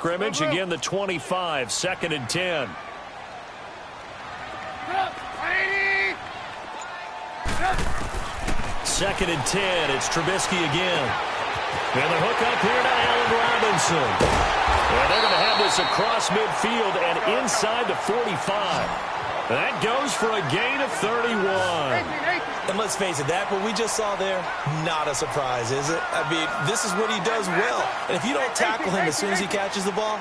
scrimmage. Again, the 25, 2nd and 10. Second and 10. It's Trubisky again. And the hook up here to Allen Robinson. And they're going to have this across midfield and inside the 45. That goes for a gain of 31. And let's face it, that what we just saw there, not a surprise, is it? I mean, this is what he does well. And if you don't tackle him as soon as he catches the ball,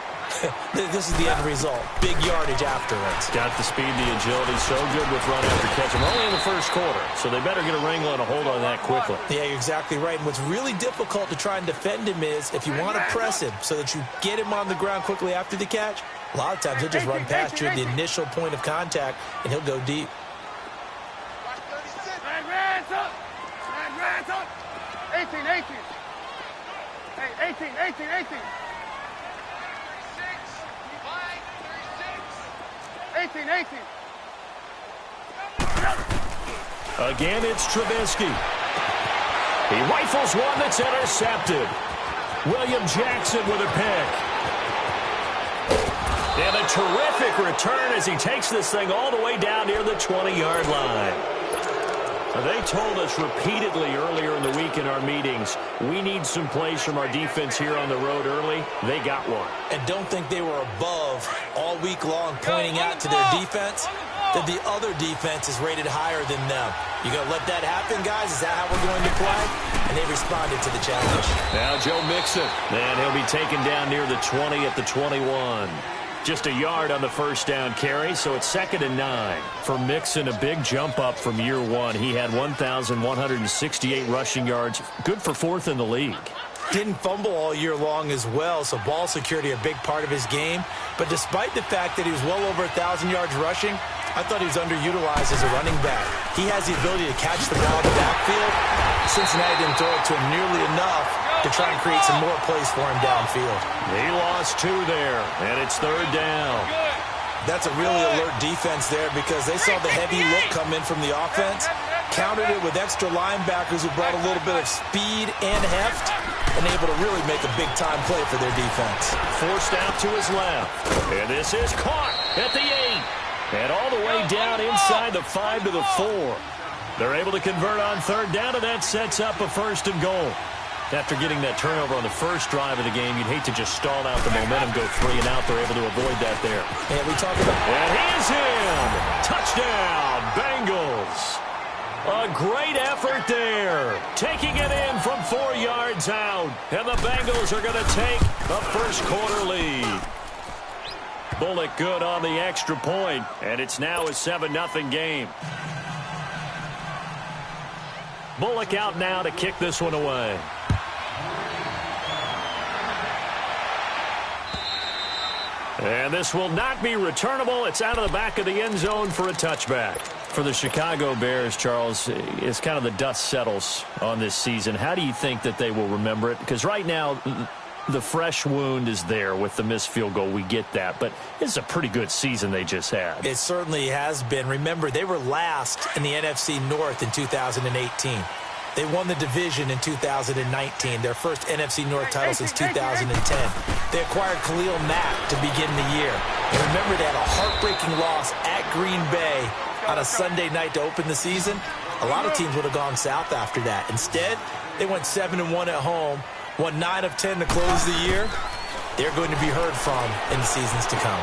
this is the end result. Big yardage afterwards. Got the speed, the agility, so good with run after catch. We're only in the first quarter, so they better get a wrangle and a hold on that quickly. Yeah, you're exactly right. And what's really difficult to try and defend him is if you want to press him so that you get him on the ground quickly after the catch, a lot of times he'll just run past you at the initial point of contact, and he'll go deep. 18. Hey, 18. 18. Again, it's Trubisky. He rifles one that's intercepted. William Jackson with a pick. And a terrific return as he takes this thing all the way down near the 20-yard line. They told us repeatedly earlier in the week in our meetings, we need some plays from our defense here on the road early. They got one. And don't think they were above all week long pointing out to their defense that the other defense is rated higher than them. You going to let that happen, guys? Is that how we're going to play? And they responded to the challenge. Now Joe Mixon. And he'll be taken down near the 20 at the 21. Just a yard on the first down carry, so it's 2nd and 9. For Mixon, a big jump up from year one. He had 1,168 rushing yards, good for 4th in the league. Didn't fumble all year long as well, so ball security a big part of his game. But despite the fact that he was well over 1,000 yards rushing, I thought he was underutilized as a running back. He has the ability to catch the ball in the backfield. Cincinnati didn't throw it to him nearly enough to try and create some more plays for him downfield. He lost 2 there, and it's 3rd down. That's a really alert defense there because they saw the heavy look come in from the offense, countered it with extra linebackers who brought a little bit of speed and heft, and able to really make a big-time play for their defense. Forced out to his left, and this is caught at the 8, and all the way down inside the 5 to the 4. They're able to convert on 3rd down, and that sets up a 1st and goal. After getting that turnover on the first drive of the game, you'd hate to just stall out the momentum, go 3 and out. They're able to avoid that there. And we talk about... And he is in! Touchdown, Bengals! A great effort there. Taking it in from 4 yards out. And the Bengals are going to take a first-quarter lead. Bullock good on the extra point, and it's now a 7-0 game. Bullock out now to kick this one away. And this will not be returnable. It's out of the back of the end zone for a touchback. For the Chicago Bears, Charles, as kind of the dust settles on this season, how do you think that they will remember it? Because right now, the fresh wound is there with the missed field goal. We get that. But it's a pretty good season they just had. It certainly has been. Remember, they were last in the NFC North in 2018. They won the division in 2019, their first NFC North title since 2010. They acquired Khalil Mack to begin the year. And remember, they had a heartbreaking loss at Green Bay on a Sunday night to open the season. A lot of teams would have gone south after that. Instead, they went 7-1 at home, won 9 of 10 to close the year. They're going to be heard from in the seasons to come.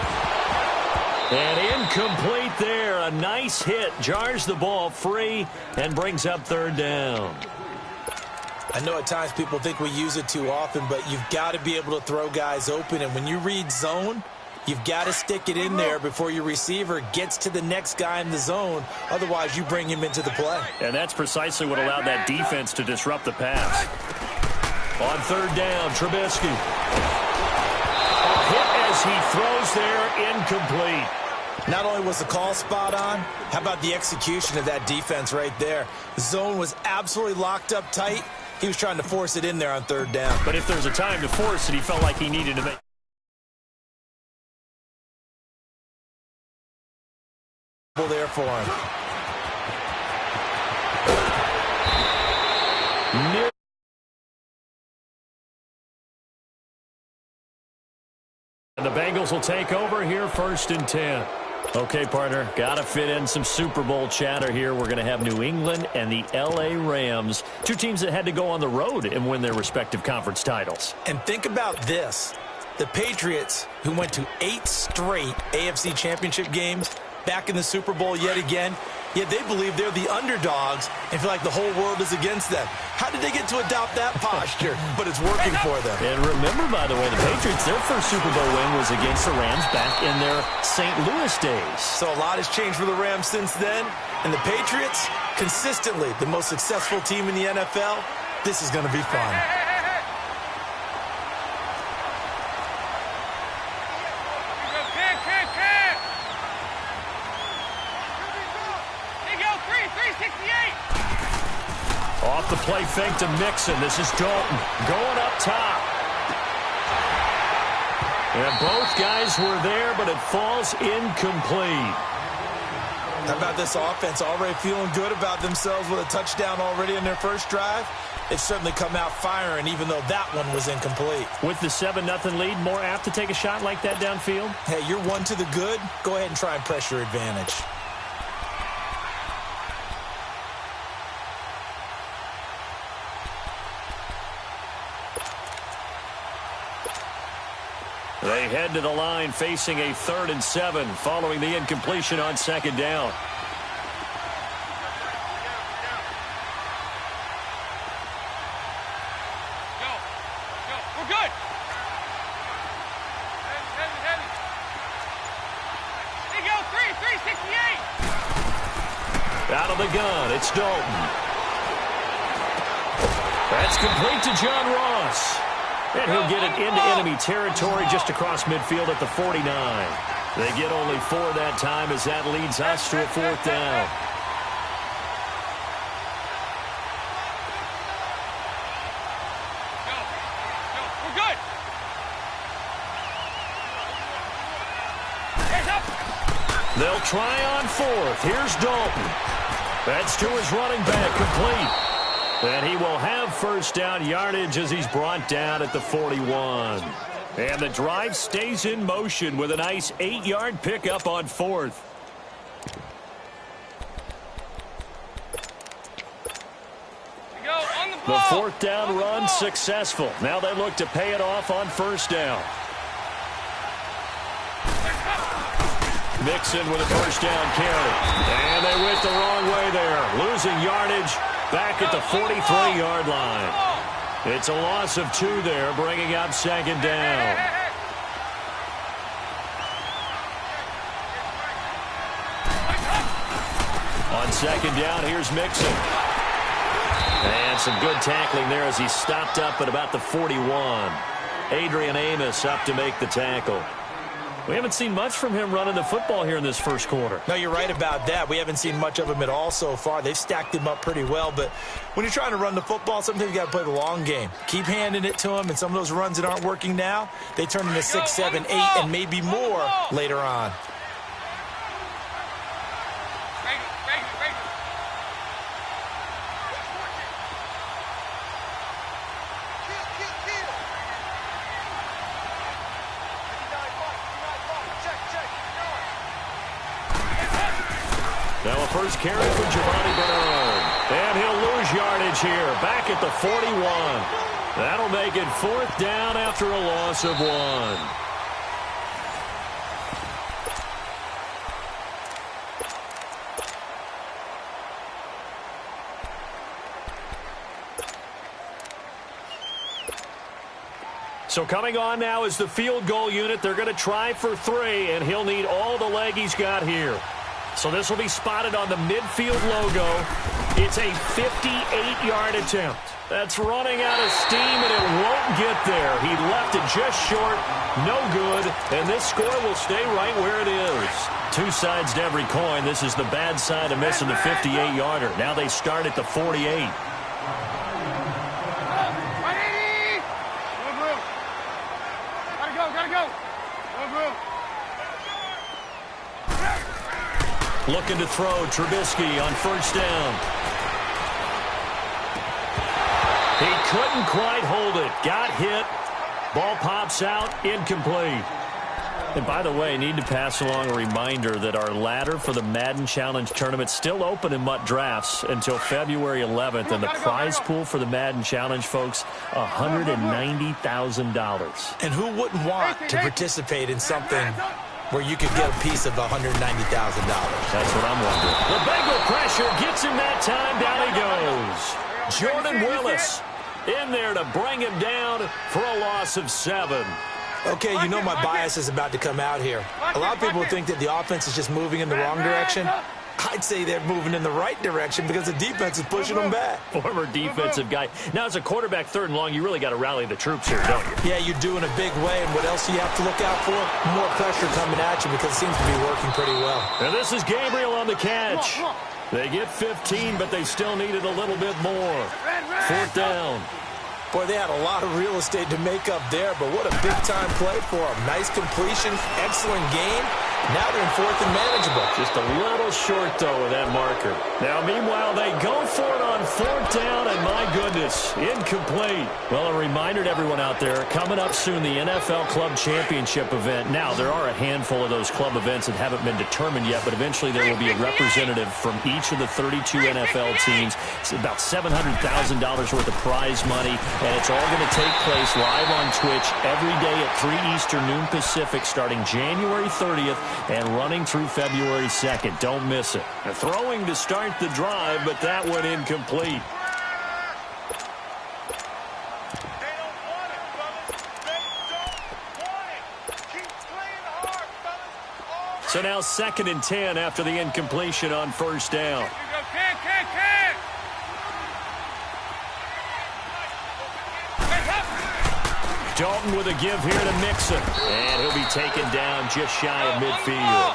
And incomplete there. A nice hit. Jars the ball free and brings up 3rd down. I know at times people think we use it too often, but you've got to be able to throw guys open. And when you read zone, you've got to stick it in there before your receiver gets to the next guy in the zone. Otherwise, you bring him into the play. And that's precisely what allowed that defense to disrupt the pass. On 3rd down, Trubisky. A hit as he throws there, incomplete. Not only was the call spot on, how about the execution of that defense right there? The zone was absolutely locked up tight. He was trying to force it in there on 3rd down. But if there's a time to force it, he felt like he needed to make there for him. The Bengals will take over here, 1st and 10. Okay, partner, got to fit in some Super Bowl chatter here. We're going to have New England and the L.A. Rams, two teams that had to go on the road and win their respective conference titles. And think about this. The Patriots, who went to 8 straight AFC championship games, back in the Super Bowl yet again, yet they believe they're the underdogs and feel like the whole world is against them. How did they get to adopt that posture? But it's working for them. And remember, by the way, the Patriots, their first Super Bowl win was against the Rams back in their St. Louis days. So a lot has changed for the Rams since then. And the Patriots, consistently the most successful team in the NFL. This is going to be fun. Off the play fake to Mixon. This is Dalton going up top. And both guys were there, but it falls incomplete. How about this offense already feeling good about themselves with a touchdown already in their first drive? They've certainly come out firing, even though that one was incomplete. With the 7-0 lead, more apt to take a shot like that downfield? Hey, you're one to the good. Go ahead and try and press your advantage. They head to the line facing a 3rd and 7 following the incompletion on 2nd down. We're good. There you go, 368. Out of the gun, it's Dalton. That's complete to John Ross. And he'll get it into enemy territory just across midfield at the 49. They get only 4 that time as that leads us to a 4th down. We're good. They'll try on 4th. Here's Dalton. That's to his running back, complete. And he will have 1st down yardage as he's brought down at the 41. And the drive stays in motion with a nice 8-yard pickup on 4th. The 4th down run successful. Now they look to pay it off on 1st down. Mixon with a 1st down carry. And they went the wrong way there. Losing yardage back at the 43-yard line. It's a loss of 2 there, bringing up 2nd down. On 2nd down, here's Mixon. And some good tackling there as he stopped up at about the 41. Adrian Amos up to make the tackle. We haven't seen much from him running the football here in this first quarter. No, you're right about that. We haven't seen much of him at all so far. They've stacked him up pretty well, but when you're trying to run the football, sometimes you got to play the long game. Keep handing it to him, and some of those runs that aren't working now, they turn into 6, 7, 8, and maybe more later on. Now a first carry for Giovanni Bernard. And he'll lose yardage here, back at the 41. That'll make it 4th down after a loss of 1. So coming on now is the field goal unit. They're going to try for 3, and he'll need all the leg he's got here. So this will be spotted on the midfield logo. It's a 58-yard attempt. That's running out of steam, and it won't get there. He left it just short, no good, and this score will stay right where it is. 2 sides to every coin. This is the bad side of missing the 58-yarder. Now they start at the 48. Looking to throw Trubisky on 1st down. He couldn't quite hold it. Got hit. Ball pops out. Incomplete. And by the way, I need to pass along a reminder that our ladder for the Madden Challenge Tournament is still open in Mutt Drafts until February 11th. And the prize pool for the Madden Challenge, folks, $190,000. And who wouldn't want to participate in something where you could get a piece of $190,000? That's what I'm wondering. The Bengal pressure gets him that time. Down he goes. Jordan Willis in there to bring him down for a loss of 7. Okay, you know my bias is about to come out here. A lot of people think that the offense is just moving in the wrong direction. I'd say they're moving in the right direction because the defense is pushing them back. Former defensive guy. Now, as a quarterback, 3rd and long, you really got to rally the troops here, don't you? Yeah, you do in a big way. And what else do you have to look out for? More pressure coming at you because it seems to be working pretty well. And this is Gabriel on the catch. They get 15, but they still needed a little bit more. 4th down. Boy, they had a lot of real estate to make up there, but what a big-time play for them. Nice completion, excellent game. Now they're in 4th and manageable. Just a little short, though, with that marker. Now, meanwhile, they go for it on 4th down, and my goodness, incomplete. Well, a reminder to everyone out there, coming up soon, the NFL Club Championship event. Now, there are a handful of those club events that haven't been determined yet, but eventually there will be a representative from each of the 32 NFL teams. It's about $700,000 worth of prize money, and it's all going to take place live on Twitch every day at 3 Eastern, noon Pacific, starting January 30th and running through February 2nd. Don't miss it. They're throwing to start the drive, but that one incomplete. So now 2nd and 10 after the incompletion on 1st down. Dalton with a give here to Mixon. And he'll be taken down just shy of midfield.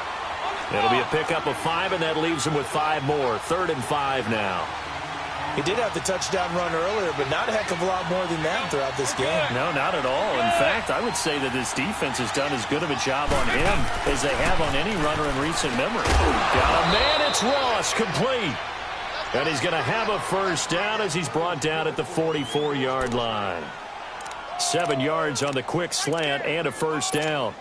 It'll be a pickup of 5, and that leaves him with 5 more. 3rd and 5 now. He did have the touchdown run earlier, but not a heck of a lot more than that throughout this game. No, not at all. In fact, I would say that this defense has done as good of a job on him as they have on any runner in recent memory. Got a man, it's Ross, complete. And he's going to have a 1st down as he's brought down at the 44-yard line. 7 yards on the quick slant and a 1st down.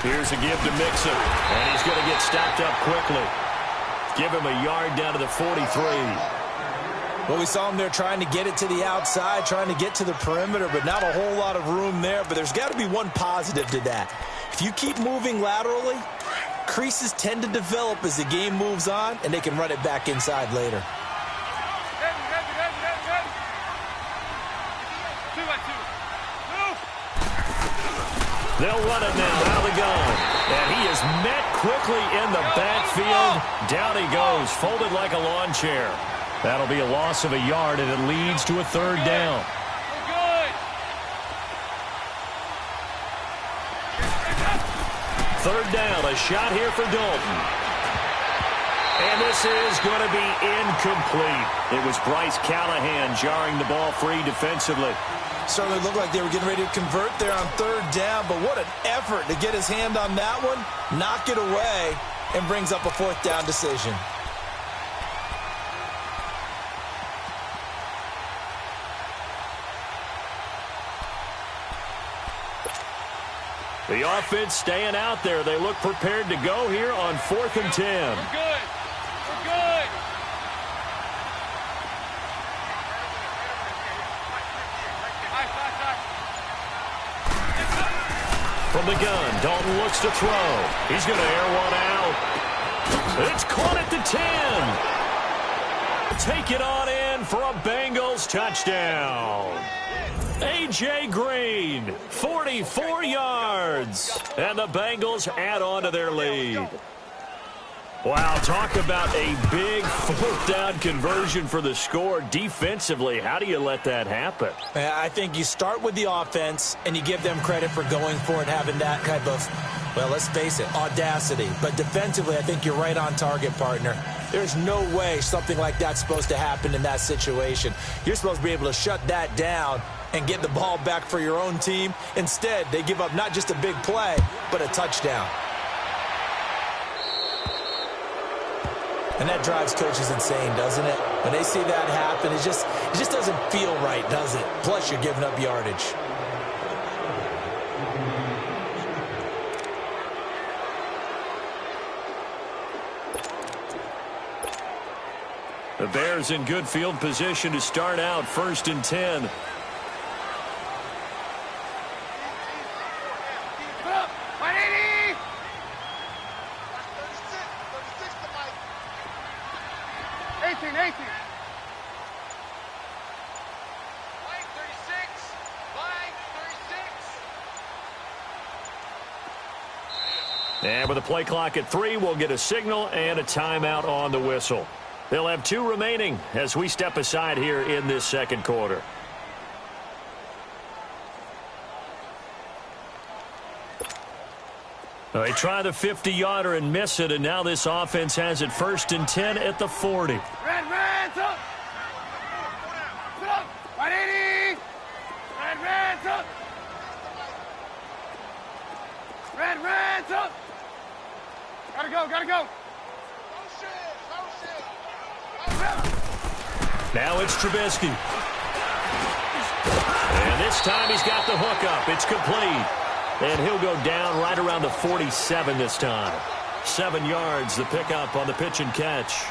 Here's a give to Mixon, and he's going to get stopped up quickly. Give him a yard down to the 43. Well, we saw him there trying to get it to the outside, trying to get to the perimeter, but not a whole lot of room there. But there's got to be one positive to that. If you keep moving laterally, creases tend to develop as the game moves on, and they can run it back inside later. They'll run it now out of the gun. And he is met quickly in the backfield. Down he goes, folded like a lawn chair. That'll be a loss of a yard, and it leads to a 3rd down. Third down, a shot here for Dalton. And this is going to be incomplete. It was Bryce Callahan jarring the ball free defensively. Certainly looked like they were getting ready to convert there on 3rd down, but what an effort to get his hand on that one, knock it away, and brings up a 4th down decision. The offense staying out there. They look prepared to go here on 4th and 10. We're good. We're good. From the gun, Dalton looks to throw. He's going to air one out. It's caught at the 10. Take it on in for a Bengals touchdown. A.J. Green, 44 yards. And the Bengals add on to their lead. Wow, talk about a big 4th down conversion for the score. Defensively, how do you let that happen? I think you start with the offense, and you give them credit for going for it, having that type of, well, let's face it, audacity. But defensively, I think you're right on target, partner. There's no way something like that's supposed to happen in that situation. You're supposed to be able to shut that down and get the ball back for your own team. Instead, they give up not just a big play, but a touchdown. And that drives coaches insane, doesn't it? When they see that happen, it just doesn't feel right, does it? Plus, you're giving up yardage. The Bears in good field position to start out 1st and 10. And with the play clock at 3, we'll get a signal and a timeout on the whistle. They'll have 2 remaining as we step aside here in this second quarter. They try the 50-yarder and miss it, and now this offense has it 1st and 10 at the 40. Red, up. Put up. 180. Red, up. Red, up. Gotta go. Now it's Trubisky. And this time he's got the hook up. It's complete. And he'll go down right around the 47 this time. 7 yards, the pickup on the pitch and catch.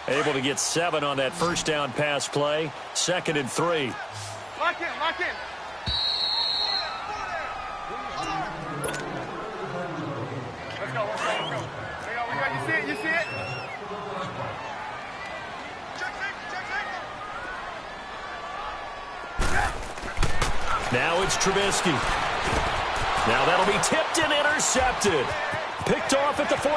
Able to get 7 on that first down pass play. 2nd and 3. Lock in. Now it's Trubisky. Now that'll be tipped and intercepted. Picked off at the 49.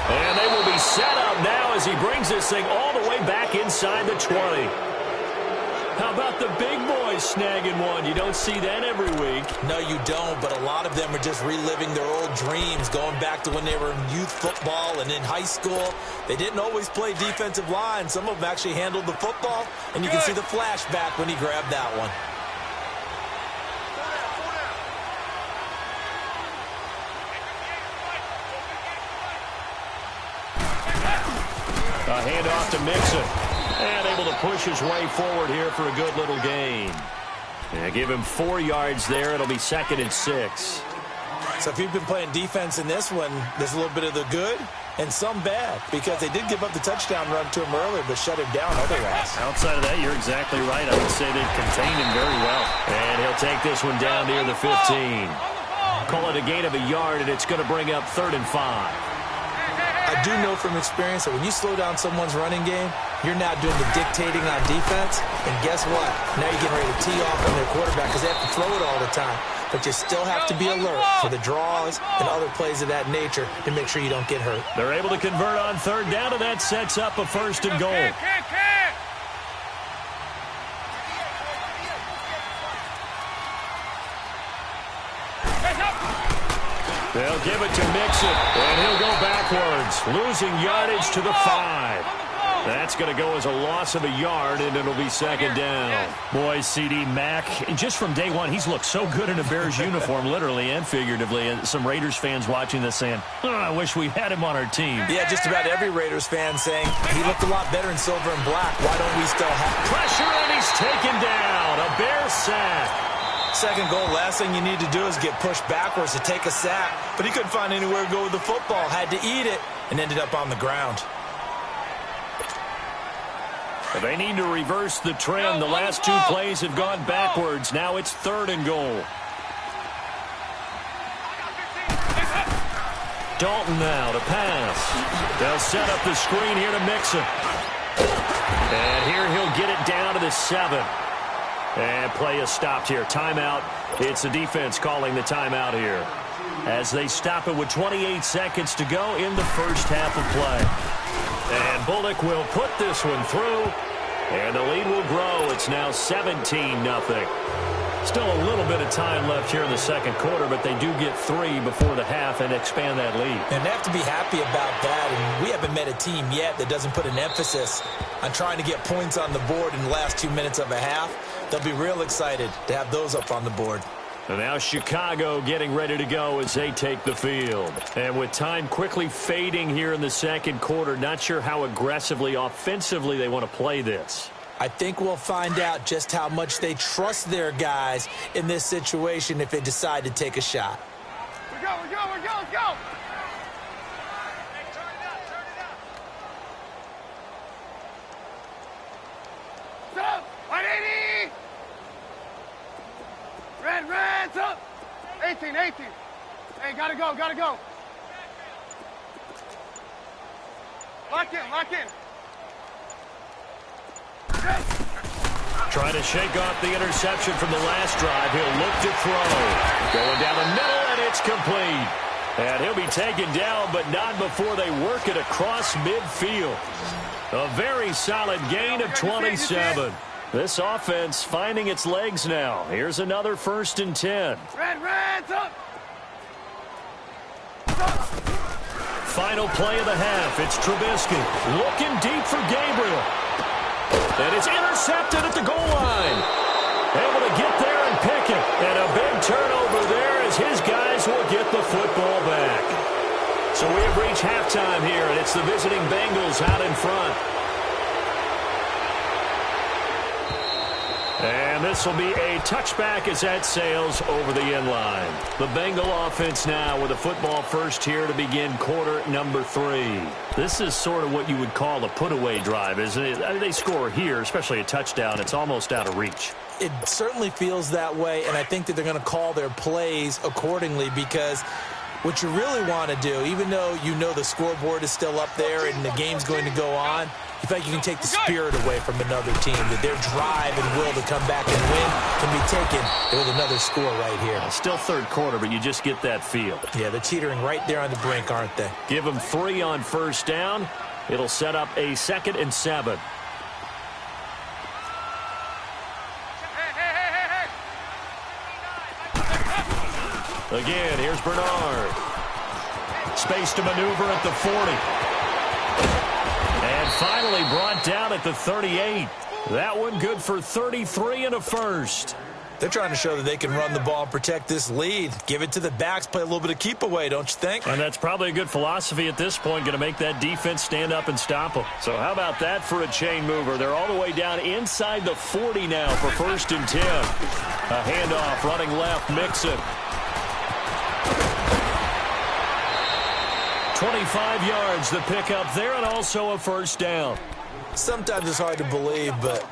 And they will be set up now as he brings this thing all the way back inside the 20. How about the big boys snagging one? You don't see that every week. No, you don't, but a lot of them are just reliving their old dreams, going back to when they were in youth football and in high school. They didn't always play defensive line. Some of them actually handled the football, and you can see the flashback when he grabbed that one. A handoff to Mixon. And able to push his way forward here for a good little gain. Yeah, give him 4 yards there. It'll be 2nd and 6. So if you've been playing defense in this one, there's a little bit of the good and some bad, because they did give up the touchdown run to him earlier, but shut him down otherwise. Outside of that, you're exactly right. I would say they've contained him very well. And he'll take this one down near the 15. Call it a gain of a yard, and it's going to bring up 3rd and 5. I do know from experience that when you slow down someone's running game, you're now doing the dictating on defense. And guess what? Now you're getting ready to tee off on their quarterback because they have to throw it all the time. But you still have to be alert for the draws and other plays of that nature to make sure you don't get hurt. They're able to convert on 3rd down, and that sets up a 1st and goal. They'll give it to Mixon, and he'll go backwards, losing yardage to the 5. That's going to go as a loss of a yard, and it'll be 2nd down. Boy, C.D. Mack, just from day one, he's looked so good in a Bears uniform, literally and figuratively. And some Raiders fans watching this saying, I wish we had him on our team. Yeah, just about every Raiders fan saying, he looked a lot better in silver and black. Why don't we still have pressure, and he's taken down. A Bears sack. 2nd goal, last thing you need to do is get pushed backwards to take a sack. But he couldn't find anywhere to go with the football. Had to eat it and ended up on the ground. They need to reverse the trend. The last 2 plays have gone backwards. Now it's 3rd and goal. Dalton now to pass. They'll set up the screen here to Mixon. And here he'll get it down to the 7. And play is stopped here. Timeout. It's the defense calling the timeout here, as they stop it with 28 seconds to go in the first half of play. And Bullock will put this one through, and the lead will grow. It's now 17-0. Still a little bit of time left here in the 2nd quarter, but they do get 3 before the half and expand that lead. And they have to be happy about that. And we haven't met a team yet that doesn't put an emphasis on trying to get points on the board in the last 2 minutes of a half. They'll be real excited to have those up on the board. And now Chicago getting ready to go as they take the field. And with time quickly fading here in the 2nd quarter, not sure how aggressively, offensively they want to play this. I think we'll find out just how much they trust their guys in this situation if they decide to take a shot. Let's go. Stop! 180! Red, up! 18. Hey, gotta go. Lock in. Trying to shake off the interception from the last drive. He'll look to throw. Going down the middle, and it's complete. And he'll be taken down, but not before they work it across midfield. A very solid gain of 27. This offense finding its legs now. Here's another 1st and 10. Red, up! Final play of the half. It's Trubisky looking deep for Gabriel. And it's intercepted at the goal line. Able to get there and pick it. And a big turnover there as his guys will get the football back. So we have reached halftime here, and it's the visiting Bengals out in front. And this will be a touchback as that sails over the end line. The Bengal offense now with a football first here to begin quarter number 3. This is sort of what you would call a put-away drive, isn't it? I mean, they score here, especially a touchdown. It's almost out of reach. It certainly feels that way, and I think that they're going to call their plays accordingly, because what you really want to do, even though you know the scoreboard is still up there and the game's going to go on, You feel like you can take the spirit away from another team, that their drive and will to come back and win can be taken with another score right here. Still third quarter, but you just get that feel. Yeah, they're teetering right there on the brink, aren't they? Give them 3 on first down. It'll set up a 2nd and 7. Again, here's Bernard. Space to maneuver at the 40. And finally brought down at the 38. That one good for 33 and a first. They're trying to show that they can run the ball and protect this lead. Give it to the backs, play a little bit of keep away, don't you think? And that's probably a good philosophy at this point, going to make that defense stand up and stop them. So how about that for a chain mover? They're all the way down inside the 40 now for 1st and 10. A handoff, running left, Mixon. 25 yards, the pickup there, and also a first down. Sometimes it's hard to believe, but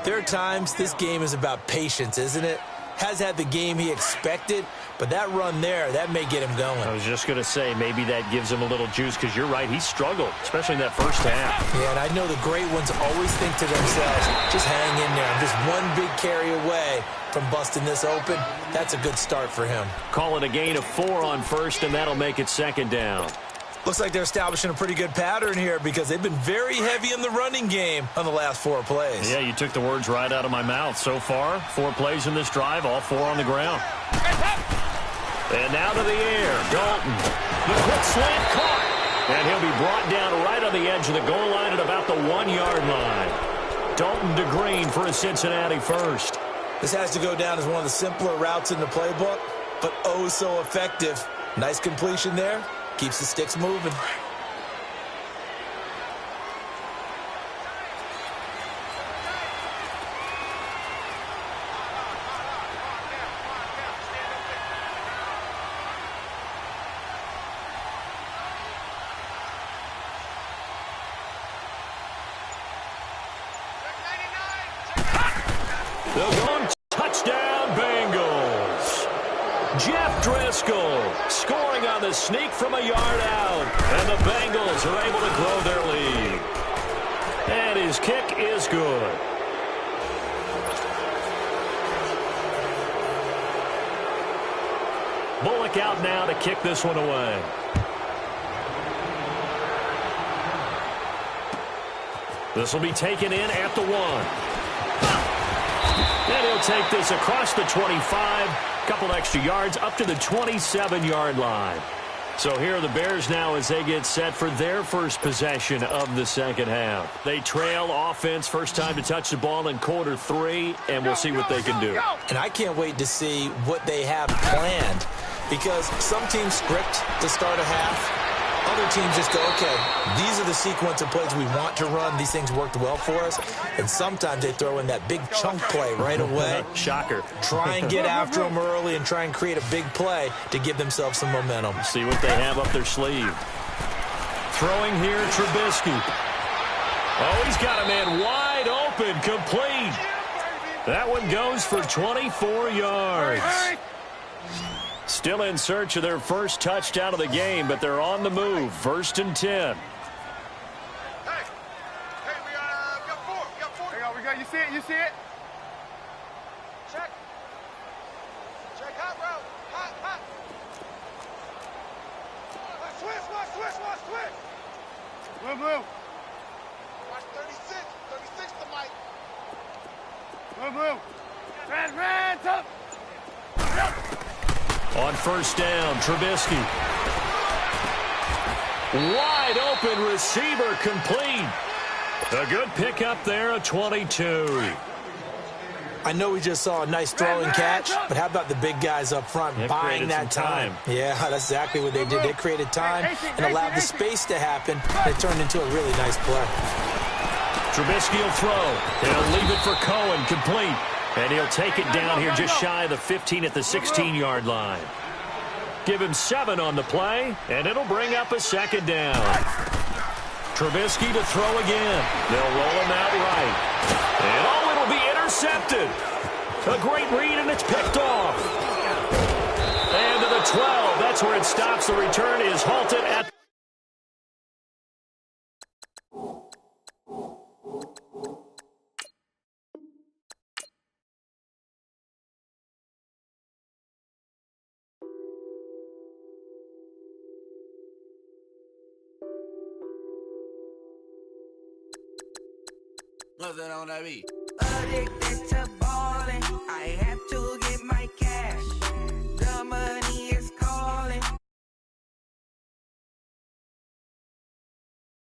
there are times this game is about patience, isn't it? Has had the game he expected, but that run there, that may get him going. I was just going to say, maybe that gives him a little juice, because you're right, he struggled, especially in that first half. Yeah, and I know the great ones always think to themselves, just hang in there. I'm just one big carry away from busting this open. That's a good start for him. Call it a gain of 4 on first, and that'll make it 2nd down. Looks like they're establishing a pretty good pattern here because they've been very heavy in the running game on the last 4 plays. Yeah, you took the words right out of my mouth. So far, 4 plays in this drive, all 4 on the ground. And now to the air, Dalton. The quick slant caught. And he'll be brought down right on the edge of the goal line at about the 1-yard line. Dalton to Green for a Cincinnati first. This has to go down as one of the simpler routes in the playbook, but oh so effective. Nice completion there. Keeps the sticks moving. They'll go touchdown Bengals. Jeff Driscoll scoring on the sneak from a yard out. And the Bengals are able to grow their lead. And his kick is good. Bullock out now to kick this one away. This will be taken in at the 1. And he'll take this across the 25. Couple extra yards up to the 27-yard line. So here are the Bears now as they get set for their first possession of the second half. They trail offense, first time to touch the ball in quarter 3, and we'll see what they can do. And I can't wait to see what they have planned, because some teams script to start a half. Other teams just go, okay, these are the sequence of plays we want to run. These things worked well for us. And sometimes they throw in that big chunk play right away. Shocker. Try and get after them early and try and create a big play to give themselves some momentum. See what they have up their sleeve. Throwing here, Trubisky. Oh, he's got a man wide open, complete. That one goes for 24 yards. Still in search of their first touchdown of the game, but they're on the move. 1st and 10. Hey, we got 4. We got 4. There you go. We got. You see it? You see it? Check. Check hot, bro. Hot, hot. Watch switch. Move. Watch 36. 36 to Mike. Move. Red, up. On first down, Trubisky. Wide open receiver, complete. A good pickup there, a 22. I know we just saw a nice throwing catch, but how about the big guys up front buying that time? Yeah, that's exactly what they did. They created time and allowed the space to happen. It turned into a really nice play. Trubisky will throw. He'll leave it for Cohen, complete. And he'll take it down here just shy of the 15 at the 16-yard line. Give him 7 on the play, and it'll bring up a 2nd down. Trubisky to throw again. They'll roll him out right. And oh, it'll be intercepted. A great read, and it's picked off. And to the 12. That's where it stops. The return is halted at What's that on that beat? Addicted to ballin'.